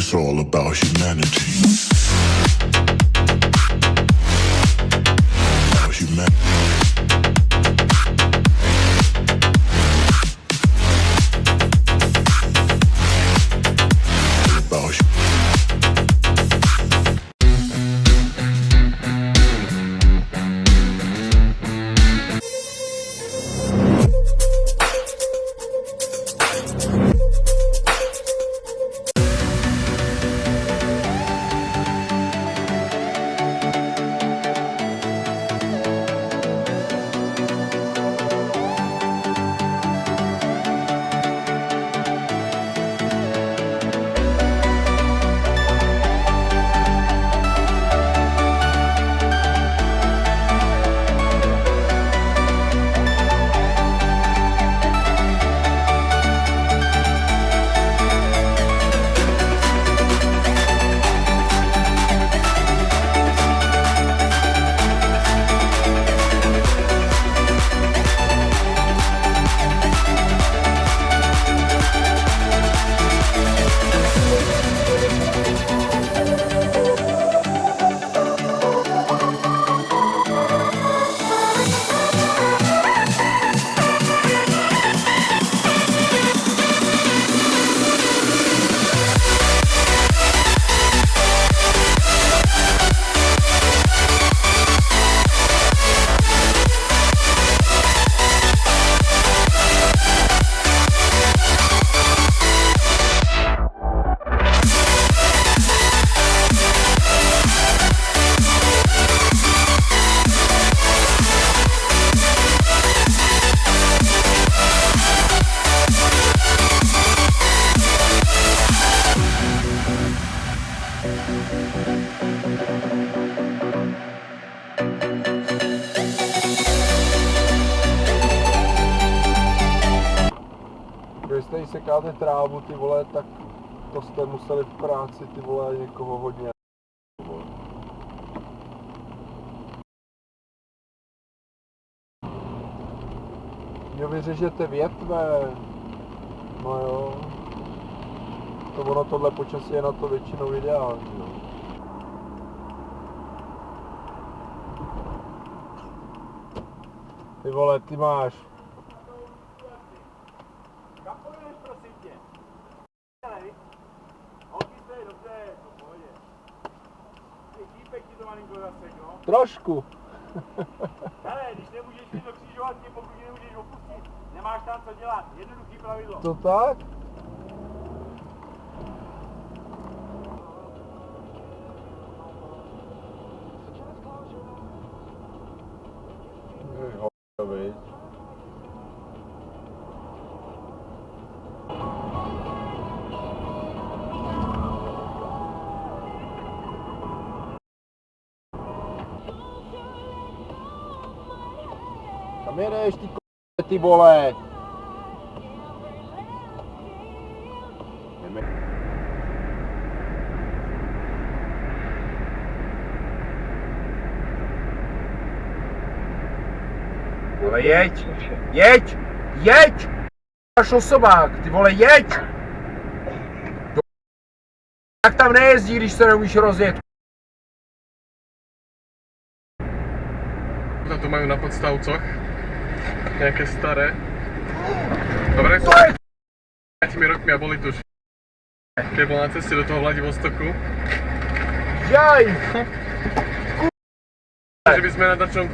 It's all about humanity. About humanity. Když tady sekáte trávu, ty vole, tak to jste museli v práci, ty vole, někoho hodně. Jo, vy řežete větve. No jo. To ono, tohle počasí je na to většinou ideální, no. Ty vole, ty máš. Kam pojedeš, prosím tě? Holky stojí dobře, to pohodě. Típek ti to malinko zasek, no? Trošku. Hele, když nemůžeš jít do křižovatky, pokud ji nemůžeš opustit, nemáš tam co dělat, jednoduchý pravidlo. To tak? Viď? Kam jedeš, ty vole? Ale jeď! Jeď! Jeď! Máš osobák, ty vole, jeď! Tak tam nejezdí, když se neumíš rozjet. Za to majú na podstavcoch. Nejaké staré. Dobre, To je 5 rokmi a boli tu už. Keď bol na ceste do toho Vladivostoku. jaj! Že by sme na dačom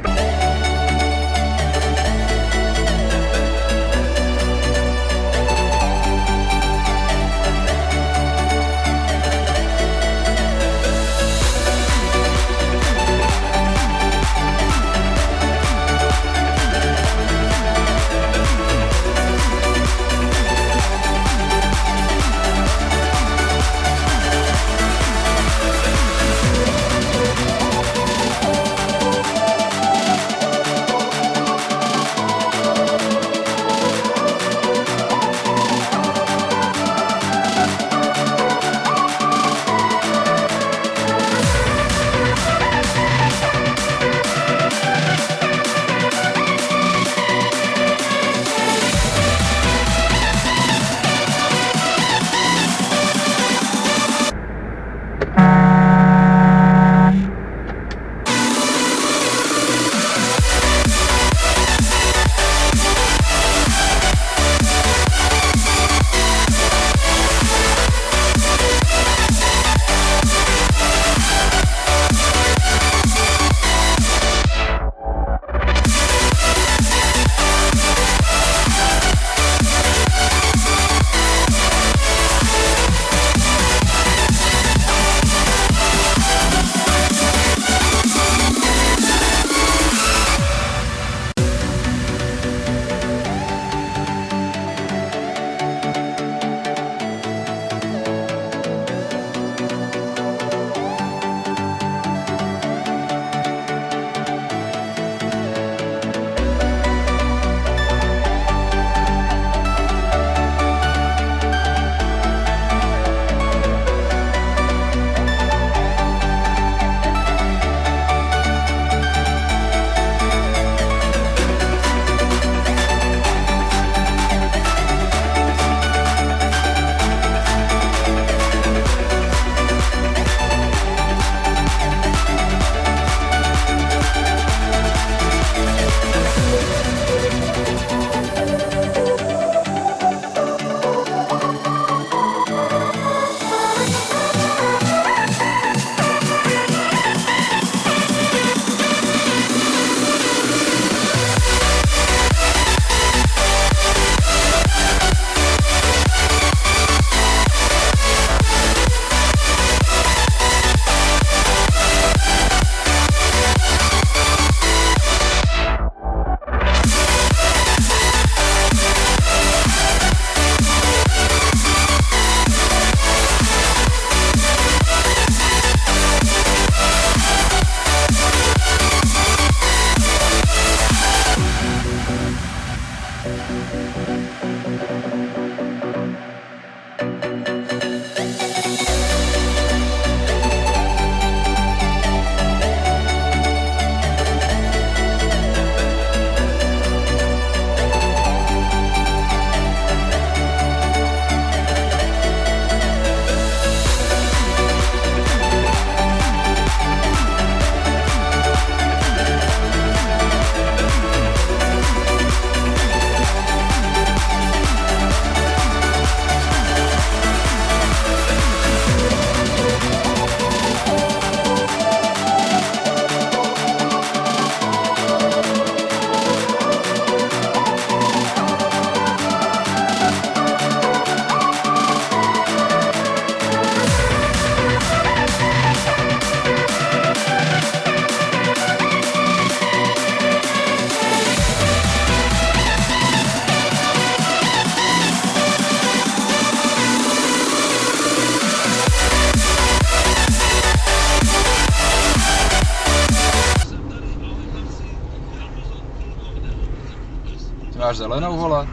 Máš zelenou, vole?